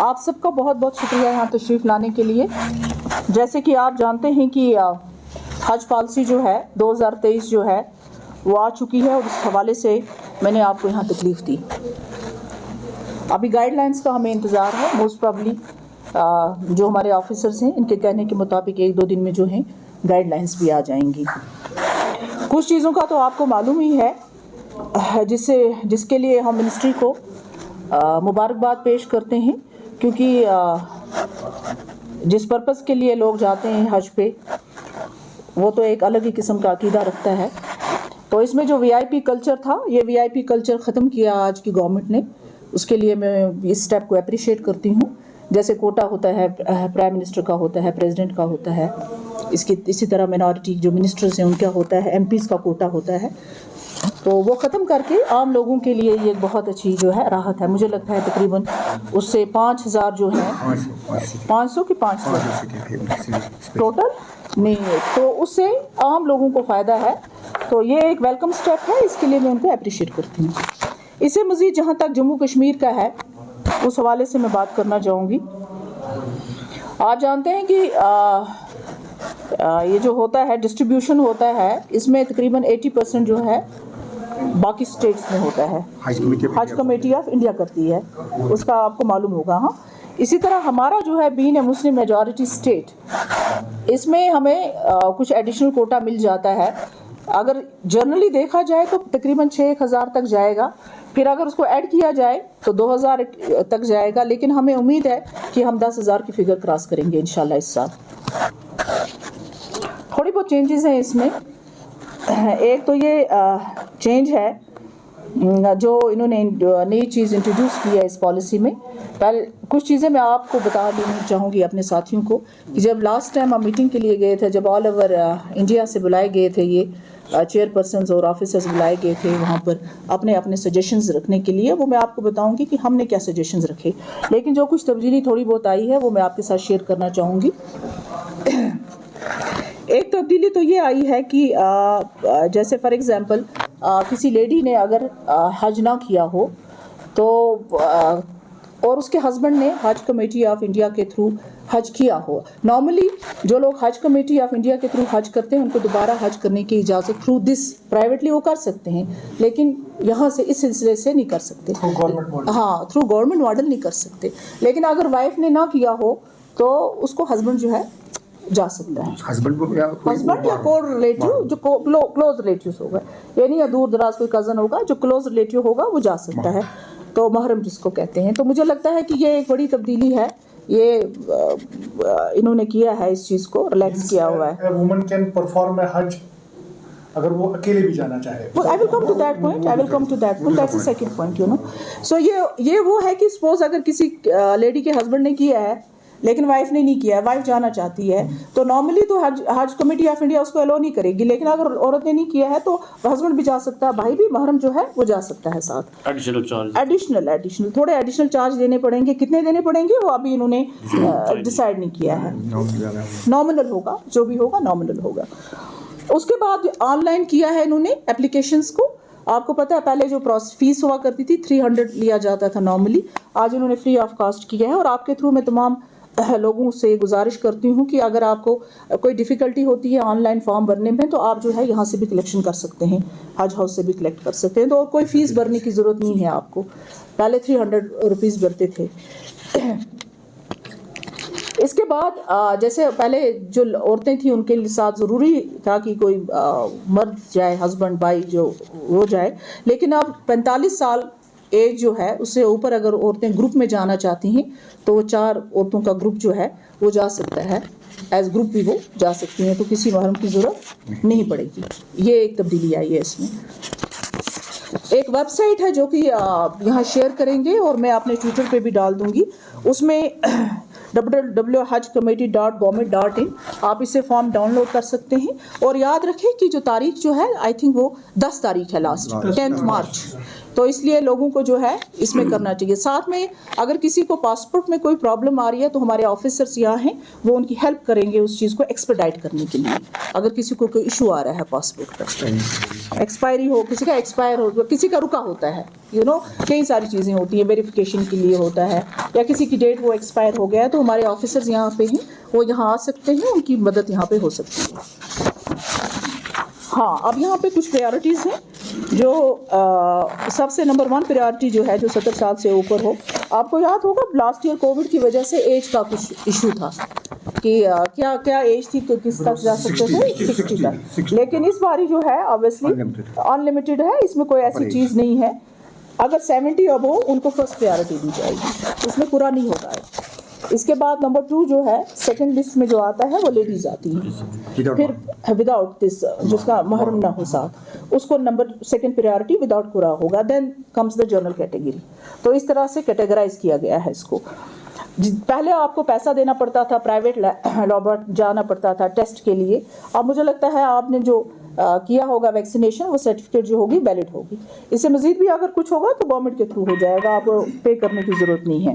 آپ سب کا بہت بہت شکریہ یہاں تشریف لانے کے لیے. جیسے کہ آپ جانتے ہیں کہ حج پالیسی جو ہے 2023 جو ہے وہ آ چکی ہے اور اس حوالے سے میں نے آپ کو یہاں تکلیف دی. ابھی گائیڈ لائنس کا ہمیں انتظار ہے. موسٹ پرابلی جو ہمارے آفیسرز ہیں ان کے کہنے کے مطابق 1-2 دن میں جو ہیں گائیڈ لائنس بھی آ جائیں گی. کچھ چیزوں کا تو آپ کو معلوم ہی ہے جس کے لیے ہم منسٹری کو مبارکباد پیش کرتے ہیں، کیونکہ جس پرپس کے لیے لوگ جاتے ہیں حج پہ وہ تو ایک الگ ہی قسم کا عقیدہ رکھتا ہے. تو اس میں جو وی آئی پی کلچر تھا، یہ وی آئی پی کلچر ختم کیا آج کی گورنمنٹ نے. اس کے لیے میں اس سٹیپ کو اپریشیٹ کرتی ہوں. جیسے کوٹا ہوتا ہے پرائم منسٹر کا ہوتا ہے، پریزیڈنٹ کا ہوتا ہے، اسی طرح منارٹی جو منسٹرز ہیں ان کا ہوتا ہے، ایم پیز کا کوٹا ہوتا ہے. تو وہ ختم کر کے عام لوگوں کے لیے یہ ایک بہت اچھی جو ہے راحت ہے. مجھے لگتا ہے تقریباً اس سے 5,000 جو ہیں 500 کی 500 ٹوٹل نہیں، تو اس سے عام لوگوں کو فائدہ ہے. تو یہ ایک ویلکم سٹیپ ہے، اس کے لیے میں ان کو اپریشیٹ کرتی ہوں. اس سے مزید جہاں تک جموں کشمیر کا ہے اس حوالے سے میں بات کرنا چاہوں گی. آپ جانتے ہیں کہ یہ جو ہوتا ہے ڈسٹریبیوشن ہوتا ہے، اس میں تقریباً 80% جو ہے باقی سٹیٹس میں ہوتا ہے. حج کمیٹی آف انڈیا کرتی ہے، اس کا آپ کو معلوم ہوگا. ہاں، اسی طرح ہمارا جو ہے بین اے مسلم میجورٹی اسٹیٹ، اس میں ہمیں کچھ ایڈیشنل کوٹا مل جاتا ہے. اگر جنرلی دیکھا جائے تو تقریباً 6,000 تک جائے گا، پھر اگر اس کو ایڈ کیا جائے تو 2,000 تک جائے گا. لیکن ہمیں امید ہے کہ ہم 10,000 کی فگر کراس کریں گے انشاءاللہ اس سال. تھوڑی بہت چینجز ہیں اس میں. ایک تو یہ چینج ہے جو انہوں نے نئی چیز انٹروڈیوس کی ہے اس پالیسی میں. پہلے کچھ چیزیں میں آپ کو بتا دینی چاہوں گی اپنے ساتھیوں کو کہ جب لاسٹ ٹائم ہم میٹنگ کے لیے گئے تھے، جب آل اوور انڈیا سے بلائے گئے تھے، یہ چیئر پرسنز اور آفیسرز بلائے گئے تھے وہاں پر اپنے سجیشنز رکھنے کے لیے، وہ میں آپ کو بتاؤں گی کہ ہم نے کیا سجیشنز رکھے. لیکن جو کچھ تبدیلی تھوڑی بہت آئی ہے وہ میں آپ کے ساتھ شیئر کرنا چاہوں گی. ایک تبدیلی تو یہ آئی ہے کہ جیسے فار ایگزامپل کسی لیڈی نے اگر حج نہ کیا ہو تو اور اس کے ہسبینڈ نے حج کمیٹی آف انڈیا کے تھرو حج کیا ہو، نارملی جو لوگ حج کمیٹی آف انڈیا کے تھرو حج کرتے ہیں ان کو دوبارہ حج کرنے کی اجازت تھرو دس پرائیویٹلی وہ کر سکتے ہیں، لیکن یہاں سے اس سلسلے سے نہیں کر سکتے. ہاں، تھرو گورنمنٹ ماڈل نہیں کر سکتے. لیکن اگر وائف نے نہ کیا ہو تو اس کو ہسبینڈ جو ہے جا سکتا ہے. ہسبینڈ یا کو ریلیٹیو جو کلوز ریلیٹیوز ہوگا، یعنی یا دور دراز کوئی کزن ہوگا جو کلوز ریلیٹیو ہوگا وہ جا سکتا ہے. تو محرم جس کو کہتے ہیں. تو مجھے لگتا ہے کہ یہ ایک بڑی تبدیلی ہے. یہ انہوں نے کیا ہے، اس چیز کو ریلیکس کیا ہوا ہے. وومن کین پرفارم اے حج اگر وہ اکیلے بھی جانا چاہے. I will come to that point. That's the second point, you know. So یہ وہ ہے کہ سپوز اگر کسی لیڈی کے ہسبینڈ نے کیا ہے لیکن وائف نے نہیں کیا ہے، وائف جانا چاہتی ہے، تو نارملی تو حج کمیٹی آف انڈیا اس کو الاؤ نہیں کرے گی. لیکن اگر عورت نے نہیں کیا ہے تو ہسبینڈ بھی جا سکتا ہے، بھائی بھی، محرم جو ہے وہ جا سکتا ہے ساتھ. ایڈیشنل تھوڑے ایڈیشنل چارج دینے پڑیں گے. کتنے دینے پڑیں گے وہ ابھی انہوں نے ڈیسائیڈ نہیں کیا ہے. نامنل ہوگا، جو بھی ہوگا نامنل ہوگا. اس کے بعد آن لائن کیا ہے انہوں نے اپلیکیشنز کو. آپ کو پتہ ہے پہلے جو فیس ہوا کرتی تھی 300 لیا جاتا تھا نارملی، آج انہوں نے فری آف کاسٹ کیا ہے. اور آپ کے تھرو میں تمام لوگوں سے گزارش کرتی ہوں کہ اگر آپ کو کوئی ڈیفیکلٹی ہوتی ہے آن لائن فارم بھرنے میں تو آپ جو ہے یہاں سے بھی کلیکشن کر سکتے ہیں، حج ہاؤس سے بھی کلیکٹ کر سکتے ہیں. تو اور کوئی فیس بھرنے کی ضرورت نہیں ہے آپ کو. پہلے 300 روپیز بھرتے تھے. اس کے بعد جیسے پہلے جو عورتیں تھیں ان کے ساتھ ضروری تھا کہ کوئی مرد جائے، ہسبینڈ بھائی جو وہ جائے. لیکن اب 45 سال ایج جو ہے اس سے اوپر اگر عورتیں گروپ میں جانا چاہتی ہیں تو وہ 4 عورتوں کا گروپ جو ہے وہ جا سکتا ہے. ایز گروپ بھی وہ جا سکتی ہیں، تو کسی محرم کی ضرورت نہیں پڑے گی. یہ ایک تبدیلی آئی ہے اس میں. ایک ویب سائٹ ہے جو کہ یہاں شیئر کریں گے اور میں اپنے ٹویٹر پہ بھی ڈال دوں گی. اس میں www.hajcommittee.government.in آپ اسے فارم ڈاؤن لوڈ کر سکتے ہیں. اور یاد رکھیں کہ جو تاریخ جو ہے آئی تھنک وہ 10 تاریخ ہے، لاسٹ 10 مارچ. تو اس لیے لوگوں کو جو ہے اس میں کرنا چاہیے. ساتھ میں اگر کسی کو پاسپورٹ میں کوئی پرابلم آ رہی ہے تو ہمارے آفیسرس یہاں ہیں, وہ ان کی ہیلپ کریں گے اس چیز کو ایکسپیڈائٹ کرنے کے لیے. اگر کسی کو کوئی ایشو آ رہا ہے پاسپورٹ کا, ایکسپائری ہو, کسی کا ایکسپائر ہو, کسی کا رکا ہوتا ہے, کئی ساری چیزیں ہوتی ہیں, ویریفیکیشن کے لیے ہوتا ہے, یا کسی کی ڈیٹ وہ ایکسپائر ہو گیا ہے, تو ہمارے آفیسرز یہاں پہ ہیں, وہ یہاں آ سکتے ہیں, ان کی مدد یہاں پہ ہو سکتی ہے. ہاں, اب یہاں پہ کچھ پریارٹیز ہیں جو سب سے نمبر 1 پریارٹی جو ہے جو 70 سال سے اوپر ہو. آپ کو یاد ہوگا لاسٹ ایئر کووڈ کی وجہ سے ایج کا کچھ ایشو تھا کہ کیا ایج تھی تو کس تک جا سکتے تھے, 60 تک. لیکن اس باری جو ہے obviously انلمیٹڈ ہے, اس میں کوئی ایسی چیز نہیں ہے. اگر 70 ابو ان کو فرسٹ پریارٹی دی جائے گی, اس میں پورا نہیں ہوگا. اس کے بعد نمبر 2 جو ہے سیکنڈ لسٹ میں جو آتا ہے وہ لیڈیز آتی ہیں, پھر وداؤٹ دس جس کا محرم نہ ہو ساتھ, اس کو نمبر 2 پریارٹی وداؤٹ پورا ہوگا. Then comes the general category. تو اس طرح سے کیٹیگرائز کیا گیا ہے اس کو. پہلے آپ کو پیسہ دینا پڑتا تھا, پرائیویٹ لیبارٹری جانا پڑتا تھا ٹیسٹ کے لیے. اب مجھے لگتا ہے آپ نے جو کیا ہوگا ویکسینیشن, وہ سرٹیفکیٹ جو ہوگی ویلڈ ہوگی. اس سے مزید بھی اگر کچھ ہوگا تو گورنمنٹ کے تھرو ہو جائے گا, آپ پے کرنے کی ضرورت نہیں ہے.